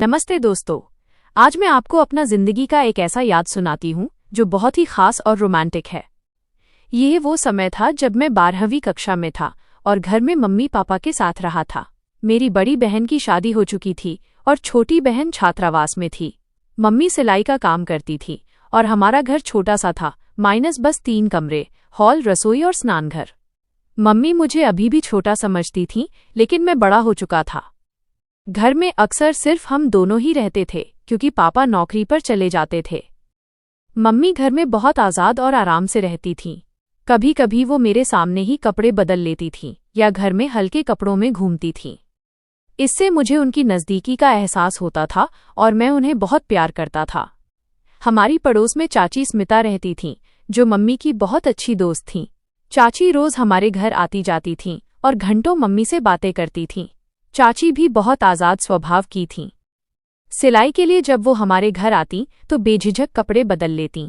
नमस्ते दोस्तों, आज मैं आपको अपना जिंदगी का एक ऐसा याद सुनाती हूँ जो बहुत ही खास और रोमांटिक है। यह वो समय था जब मैं 12वीं कक्षा में था और घर में मम्मी पापा के साथ रहा था। मेरी बड़ी बहन की शादी हो चुकी थी और छोटी बहन छात्रावास में थी। मम्मी सिलाई का काम करती थी और हमारा घर छोटा सा था, बस 3 कमरे, हॉल, रसोई और स्नानघर। मम्मी मुझे अभी भी छोटा समझती थी, लेकिन मैं बड़ा हो चुका था। घर में अक्सर सिर्फ हम दोनों ही रहते थे क्योंकि पापा नौकरी पर चले जाते थे। मम्मी घर में बहुत आज़ाद और आराम से रहती थीं। कभी कभी वो मेरे सामने ही कपड़े बदल लेती थीं या घर में हल्के कपड़ों में घूमती थीं। इससे मुझे उनकी नज़दीकी का एहसास होता था और मैं उन्हें बहुत प्यार करता था। हमारी पड़ोस में चाची स्मिता रहती थीं, जो मम्मी की बहुत अच्छी दोस्त थीं। चाची रोज़ हमारे घर आती जाती थीं और घंटों मम्मी से बातें करती थीं। चाची भी बहुत आज़ाद स्वभाव की थीं। सिलाई के लिए जब वो हमारे घर आती तो बेझिझक कपड़े बदल लेतीं।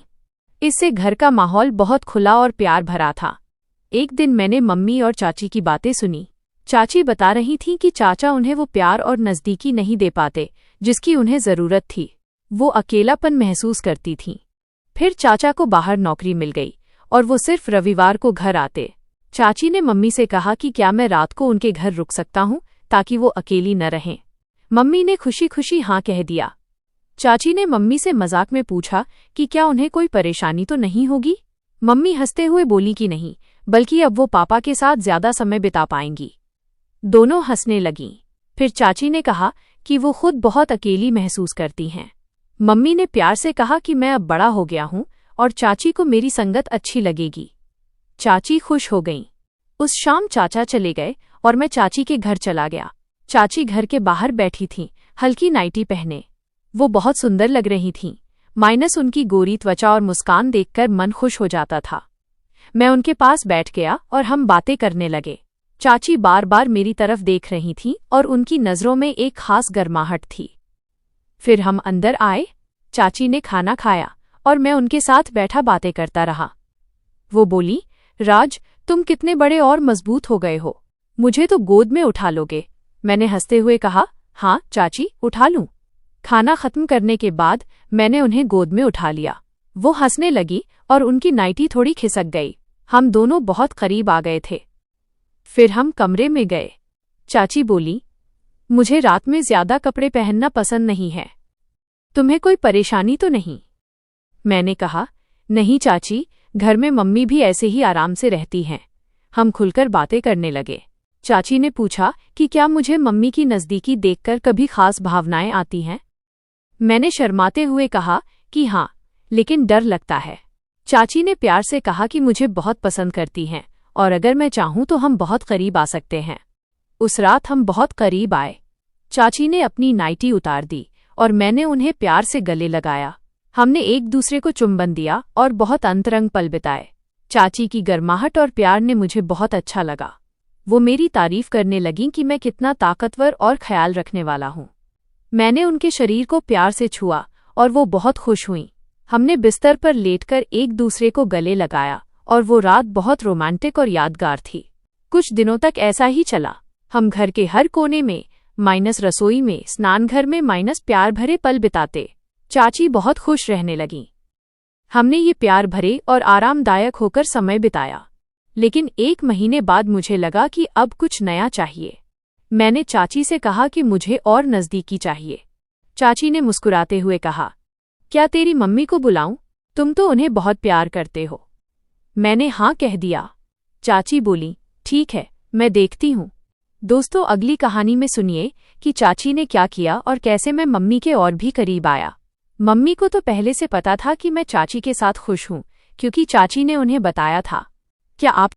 इससे घर का माहौल बहुत खुला और प्यार भरा था। एक दिन मैंने मम्मी और चाची की बातें सुनी। चाची बता रही थीं कि चाचा उन्हें वो प्यार और नज़दीकी नहीं दे पाते जिसकी उन्हें ज़रूरत थी। वो अकेलापन महसूस करती थीं। फिर चाचा को बाहर नौकरी मिल गई और वो सिर्फ रविवार को घर आते। चाची ने मम्मी से कहा कि क्या मैं रात को उनके घर रुक सकता हूँ ताकि वो अकेली न रहें। मम्मी ने खुशी खुशी हाँ कह दिया। चाची ने मम्मी से मजाक में पूछा कि क्या उन्हें कोई परेशानी तो नहीं होगी। मम्मी हंसते हुए बोली कि नहीं, बल्कि अब वो पापा के साथ ज्यादा समय बिता पाएंगी। दोनों हंसने लगीं। फिर चाची ने कहा कि वो खुद बहुत अकेली महसूस करती हैं। मम्मी ने प्यार से कहा कि मैं अब बड़ा हो गया हूँ और चाची को मेरी संगत अच्छी लगेगी। चाची खुश हो गईं। उस शाम चाचा चले गए और मैं चाची के घर चला गया। चाची घर के बाहर बैठी थीं, हल्की नाइटी पहने। वो बहुत सुंदर लग रही थीं, उनकी गोरी त्वचा और मुस्कान देखकर मन खुश हो जाता था। मैं उनके पास बैठ गया और हम बातें करने लगे। चाची बार बार मेरी तरफ देख रही थीं और उनकी नज़रों में एक खास गर्माहट थी। फिर हम अंदर आए। चाची ने खाना खाया और मैं उनके साथ बैठा बातें करता रहा। वो बोली, राज, तुम कितने बड़े और मजबूत हो गए हो। मुझे तो गोद में उठा लोगे। मैंने हंसते हुए कहा, हाँ चाची, उठा लूं। खाना खत्म करने के बाद मैंने उन्हें गोद में उठा लिया। वो हंसने लगी और उनकी नाइटी थोड़ी खिसक गई। हम दोनों बहुत करीब आ गए थे। फिर हम कमरे में गए। चाची बोली, मुझे रात में ज्यादा कपड़े पहनना पसंद नहीं है। तुम्हें कोई परेशानी तो नहीं? मैंने कहा, नहीं चाची, घर में मम्मी भी ऐसे ही आराम से रहती हैं। हम खुलकर बातें करने लगे। चाची ने पूछा कि क्या मुझे मम्मी की नज़दीकी देखकर कभी खास भावनाएं आती हैं। मैंने शर्माते हुए कहा कि हाँ, लेकिन डर लगता है। चाची ने प्यार से कहा कि मुझे बहुत पसंद करती हैं और अगर मैं चाहूँ तो हम बहुत करीब आ सकते हैं। उस रात हम बहुत करीब आए। चाची ने अपनी नाइटी उतार दी और मैंने उन्हें प्यार से गले लगाया। हमने एक दूसरे को चुंबन दिया और बहुत अंतरंग पल बिताए। चाची की गर्माहट और प्यार ने मुझे बहुत अच्छा लगा। वो मेरी तारीफ करने लगीं कि मैं कितना ताकतवर और ख्याल रखने वाला हूँ। मैंने उनके शरीर को प्यार से छुआ और वो बहुत खुश हुईं। हमने बिस्तर पर लेटकर एक दूसरे को गले लगाया और वो रात बहुत रोमांटिक और यादगार थी। कुछ दिनों तक ऐसा ही चला। हम घर के हर कोने में, रसोई में, स्नानघर में, प्यार भरे पल बिताते। चाची बहुत खुश रहने लगीं। हमने ये प्यार भरे और आरामदायक होकर समय बिताया। लेकिन 1 महीने बाद मुझे लगा कि अब कुछ नया चाहिए। मैंने चाची से कहा कि मुझे और नज़दीकी चाहिए। चाची ने मुस्कुराते हुए कहा, क्या तेरी मम्मी को बुलाऊं? तुम तो उन्हें बहुत प्यार करते हो। मैंने हाँ कह दिया। चाची बोली, ठीक है, मैं देखती हूँ। दोस्तों, अगली कहानी में सुनिए कि चाची ने क्या किया और कैसे मैं मम्मी के और भी करीब आया। मम्मी को तो पहले से पता था कि मैं चाची के साथ खुश हूँ, क्योंकि चाची ने उन्हें बताया था। क्या आप